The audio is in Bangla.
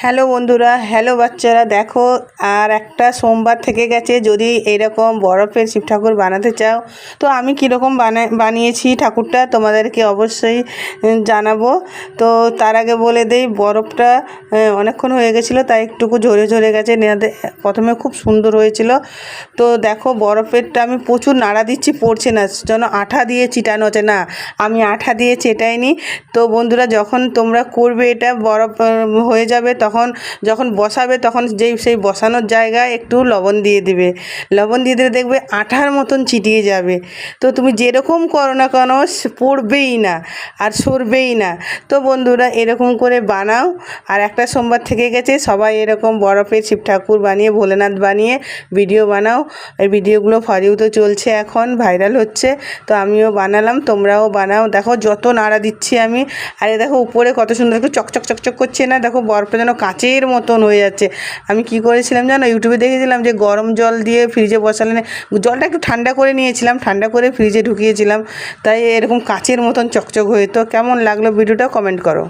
হ্যালো বন্ধুরা, হ্যালো বাচ্চারা, দেখো আর একটা সোমবার থেকে গেছে। যদি এরকম বরফের শিব ঠাকুর বানাতে চাও তো আমি কীরকম বানিয়েছি ঠাকুরটা তোমাদেরকে অবশ্যই জানাবো। তো তার আগে বলে দেই, বরফটা অনেকক্ষণ হয়ে গেছিলো তাই একটুকু ঝরে ঝরে গেছে। প্রথমে খুব সুন্দর হয়েছিল। তো দেখো বরফেরটা আমি প্রচুর নাড়া দিচ্ছি, পড়ছে না, যেন আঠা দিয়ে চিটানো হচ্ছে না, আমি আঠা দিয়ে চেটাইনি। তো বন্ধুরা, যখন তোমরা করবে এটা বরফ হয়ে যাবে, যখন বসাবে তখন সেই বসানোর জায়গায় একটু লবণ দিয়ে দিবে। লবণ দিয়ে দিলে দেখবে আঠার মতন চিটিয়ে যাবে। তো তুমি যেরকম করো না কেন পড়বেই না আর সরবেই না। তো বন্ধুরা, এরকম করে বানাও। আর একটা সোমবার থেকে গেছে, সবাই এরকম বরফের শিব ঠাকুর বানিয়ে, ভোলেনাথ বানিয়ে ভিডিও বানাও। এই ভিডিওগুলো ফরিউতে চলছে, এখন ভাইরাল হচ্ছে। তো আমিও বানালাম, তোমরাও বানাও। দেখো যত নাড়া দিচ্ছি আমি, আরে দেখো উপরে কত সুন্দর চকচক চকচক করছে না, দেখো বরফটা যেন কাচের মতন হয়ে যাচ্ছে। আমি কি করেছিলাম জানো, ইউটিউবে দেখেছিলাম যে গরম জল দিয়ে ফ্রিজে বসালে, জলটা একটু ঠান্ডা করে নিয়েছিলাম, ঠান্ডা করে ফ্রিজে ঢুকিয়েছিলাম, তাই এরকম কাচের মতন চকচক হয়ে। তো কেমন লাগলো ভিডিওটা কমেন্ট করো।